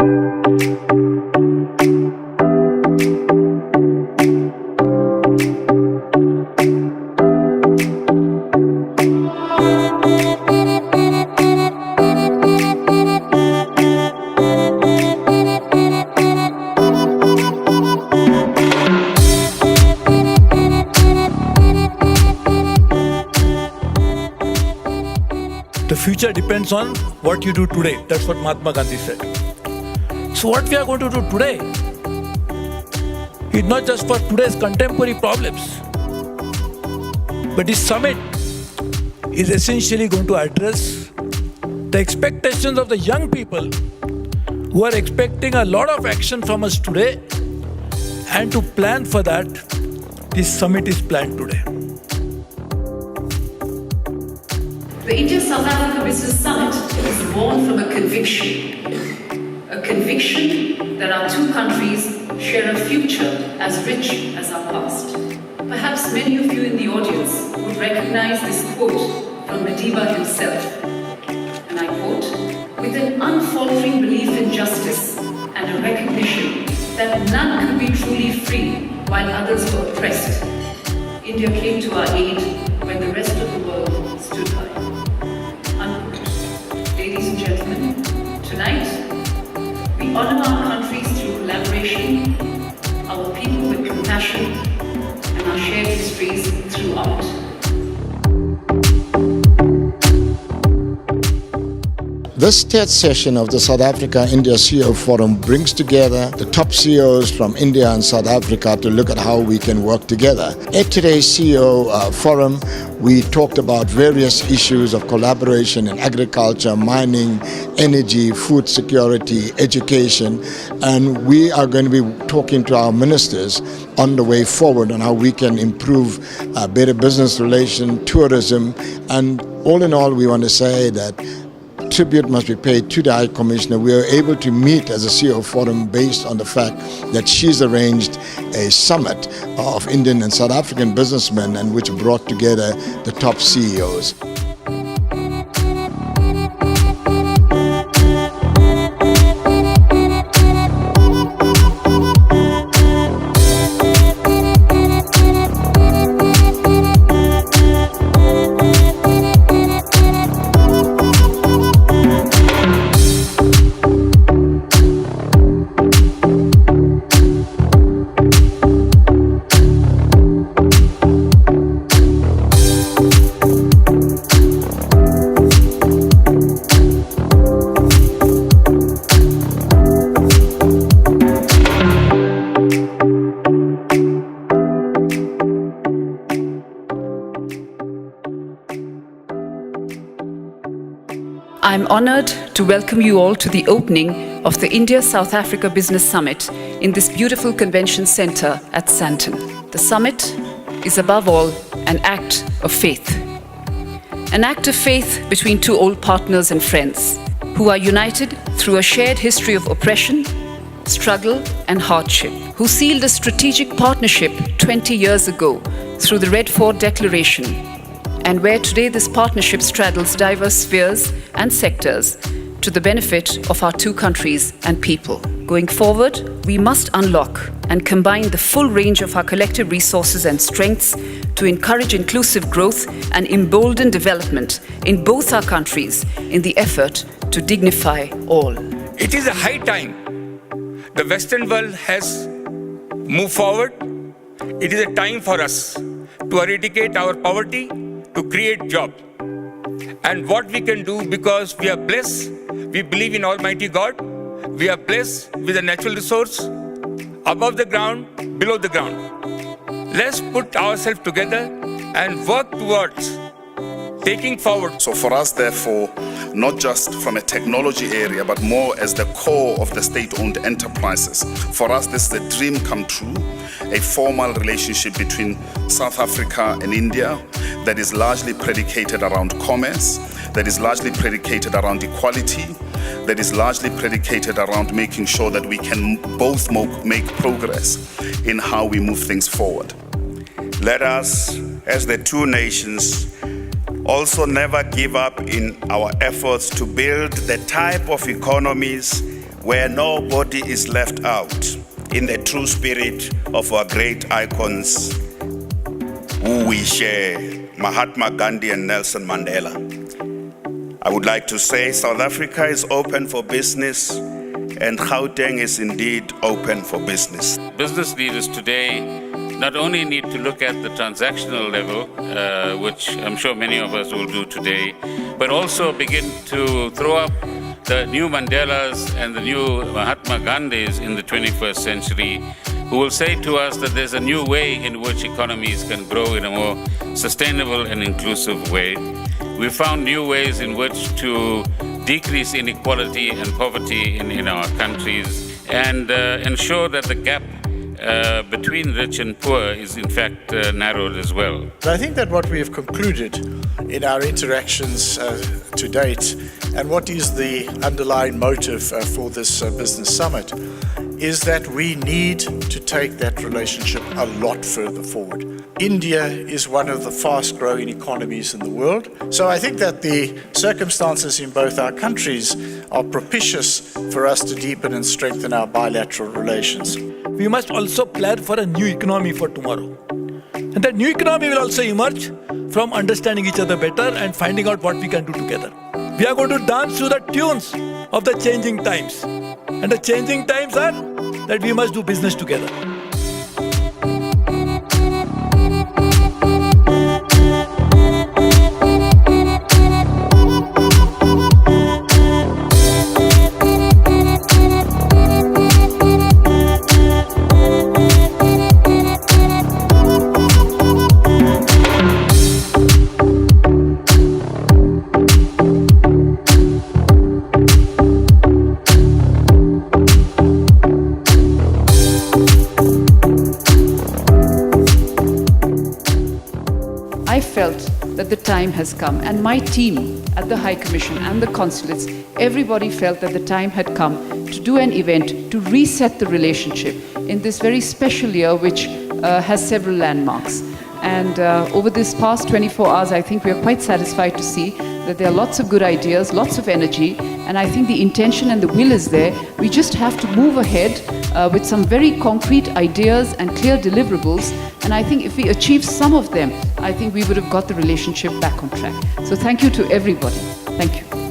The future depends on what you do today. That's what Mahatma Gandhi said. So what we are going to do today is not just for today's contemporary problems, but this summit is essentially going to address the expectations of the young people who are expecting a lot of action from us today, and to plan for that, this summit is planned today. The India-South Africa Business Summit is born from a conviction that our two countries share a future as rich as our past. Perhaps many of you in the audience would recognize this quote from Madiba himself, and I quote, "With an unfaltering belief in justice and a recognition that none could be truly free while others were oppressed, India came to our aid when the rest of the world stood by." Ladies and gentlemen, tonight we honor our countries through collaboration, our people with compassion, and our shared histories through art. This third session of the South Africa-India CEO Forum brings together the top CEOs from India and South Africa to look at how we can work together. At today's CEO Forum, we talked about various issues of collaboration in agriculture, mining, energy, food security, education, and we are going to be talking to our ministers on the way forward on how we can improve better business relations, tourism, and all in all, we want to say that tribute must be paid to the High Commissioner. We are able to meet as a CEO Forum based on the fact that she's arranged a summit of Indian and South African businessmen, and which brought together the top CEOs. I'm honored to welcome you all to the opening of the India-South Africa Business Summit in this beautiful convention center at Sandton. The summit is above all an act of faith. An act of faith between two old partners and friends who are united through a shared history of oppression, struggle and hardship, who sealed a strategic partnership 20 years ago through the Red Fort Declaration, and where today this partnership straddles diverse spheres and sectors to the benefit of our two countries and people. Going forward, we must unlock and combine the full range of our collective resources and strengths to encourage inclusive growth and embolden development in both our countries in the effort to dignify all. It is a high time. The Western world has moved forward. It is a time for us to eradicate our poverty, to create jobs. And what we can do, because we are blessed, we believe in Almighty God, we are blessed with a natural resource above the ground, below the ground. Let's put ourselves together and work towards taking forward. So for us, therefore, not just from a technology area, but more as the core of the state-owned enterprises. For us, this is a dream come true, a formal relationship between South Africa and India that is largely predicated around commerce, that is largely predicated around equality, that is largely predicated around making sure that we can both make progress in how we move things forward. Let us, as the two nations, also never give up in our efforts to build the type of economies where nobody is left out, in the true spirit of our great icons who we share, Mahatma Gandhi and Nelson Mandela. I would like to say South Africa is open for business, and Gauteng is indeed open for business. Business leaders today not only need to look at the transactional level, which I'm sure many of us will do today, but also begin to throw up the new Mandelas and the new Mahatma Gandhis in the 21st century, who will say to us that there's a new way in which economies can grow in a more sustainable and inclusive way. We found new ways in which to decrease inequality and poverty in our countries and ensure that the gap between rich and poor is in fact narrowed as well. I think that what we have concluded in our interactions to date, and what is the underlying motive for this business summit, is that we need to take that relationship a lot further forward. India is one of the fast-growing economies in the world, so I think that the circumstances in both our countries are propitious for us to deepen and strengthen our bilateral relations. We must also plan for a new economy for tomorrow. And that new economy will also emerge from understanding each other better and finding out what we can do together. We are going to dance to the tunes of the changing times. And the changing times are that we must do business together. I felt that the time has come, and my team at the High Commission and the consulates, everybody felt that the time had come to do an event to reset the relationship in this very special year which has several landmarks. And over this past 24 hours, I think we are quite satisfied to see that there are lots of good ideas, lots of energy, and I think the intention and the will is there. We just have to move ahead with some very concrete ideas and clear deliverables, and I think if we achieve some of them, I think we would have got the relationship back on track. So thank you to everybody. Thank you.